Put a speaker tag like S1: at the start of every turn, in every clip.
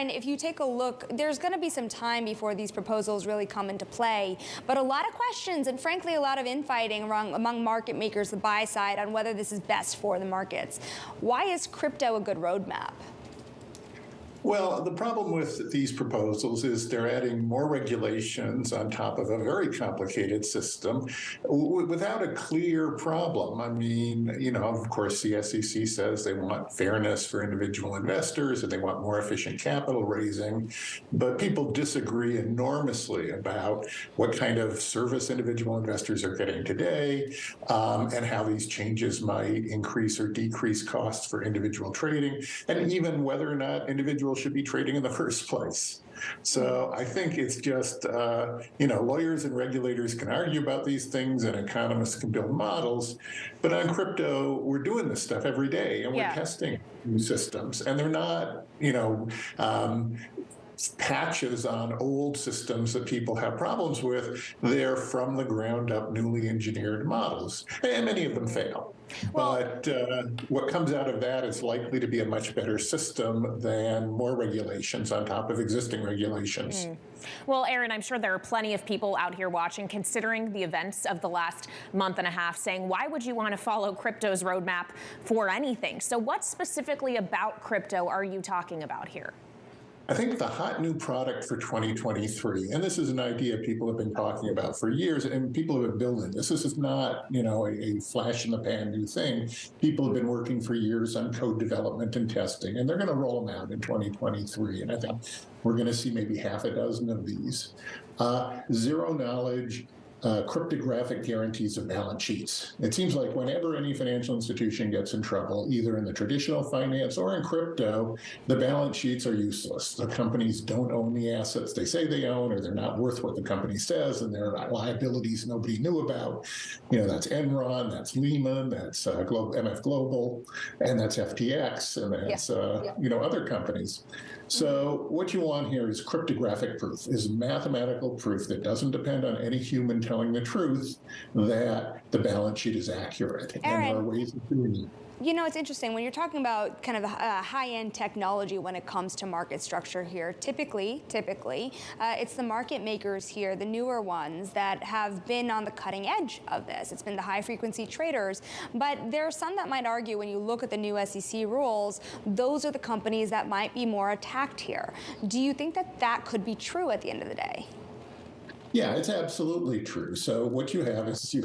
S1: Aaron, if you take a look, there's going to be some time before these proposals really come into play, but a lot of questions and frankly a lot of infighting among market makers, the buy side, on whether this is best for the markets. Why is crypto a good roadmap?
S2: Well, the problem with these proposals is they're adding more regulations on top of a very complicated system without a clear problem. I mean, of course, the SEC says they want fairness for individual investors and they want more efficient capital raising, but people disagree enormously about what kind of service individual investors are getting today and how these changes might increase or decrease costs for individual trading, and even whether or not individuals should be trading in the first place. So I think it's just, lawyers and regulators can argue about these things and economists can build models, but on crypto, we're doing this stuff every day and we're testing new systems, and they're not, patches on old systems that people have problems with. They're from the ground up newly engineered models, and many of them fail. But what comes out of that is likely to be a much better system than more regulations on top of existing regulations.
S3: Well, Aaron, I'm sure there are plenty of people out here watching, considering the events of the last month and a half, saying, why would you want to follow crypto's roadmap for anything? So what specifically about crypto are you talking about here?
S2: I think the hot new product for 2023, and this is an idea people have been talking about for years, and people have been building this. This is not, a flash in the pan new thing. People have been working for years on code development and testing, and they're going to roll them out in 2023. And I think we're going to see maybe half a dozen of these. Zero knowledge cryptographic guarantees of balance sheets. It seems like whenever any financial institution gets in trouble, either in the traditional finance or in crypto, the balance sheets are useless. The companies don't own the assets they say they own, or they're not worth what the company says, and there are liabilities nobody knew about. That's Enron, that's Lehman, that's MF Global, and that's FTX, and that's other companies. So what you want here is cryptographic proof, is mathematical proof that doesn't depend on any human telling the truth that the balance sheet is accurate.
S1: Aaron,
S2: and there are ways of doing it.
S1: It's interesting when you're talking about kind of high-end technology when it comes to market structure here. Typically, it's the market makers here, the newer ones, that have been on the cutting edge of this. It's been the high-frequency traders. But there are some that might argue when you look at the new SEC rules, those are the companies that might be more attacked here. Do you think that that could be true at the end of the day?
S2: Yeah, it's absolutely true. So what you have is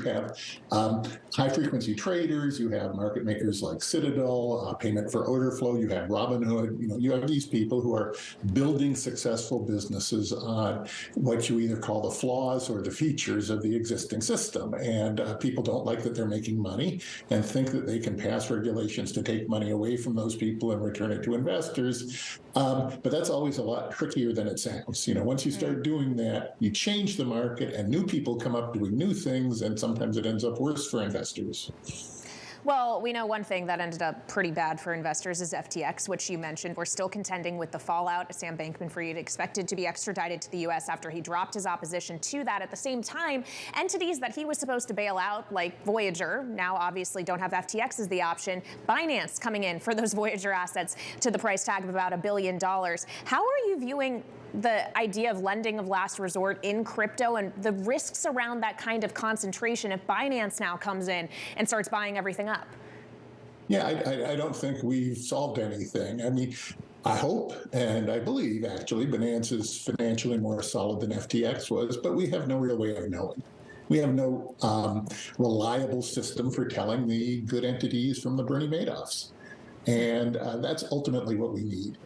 S2: high-frequency traders, you have market makers like Citadel, Payment for Order Flow, you have Robinhood. You have these people who are building successful businesses on what you either call the flaws or the features of the existing system. And people don't like that they're making money and think that they can pass regulations to take money away from those people and return it to investors. But that's always a lot trickier than it sounds. Once you start doing that, you change the market and new people come up doing new things, and sometimes it ends up worse for investors.
S3: Well, we know one thing that ended up pretty bad for investors is FTX, which you mentioned. We're still contending with the fallout. Sam Bankman-Fried expected to be extradited to the U.S. after he dropped his opposition to that. At the same time, entities that he was supposed to bail out, like Voyager, now obviously don't have FTX as the option. Binance coming in for those Voyager assets to the price tag of about $1 billion. How are you viewing the idea of lending of last resort in crypto and the risks around that kind of concentration if Binance now comes in and starts buying everything up?
S2: Yeah, I don't think we've solved anything. I mean, I hope and I believe, actually, Binance is financially more solid than FTX was, but we have no real way of knowing. We have no reliable system for telling the good entities from the Bernie Madoffs. And that's ultimately what we need.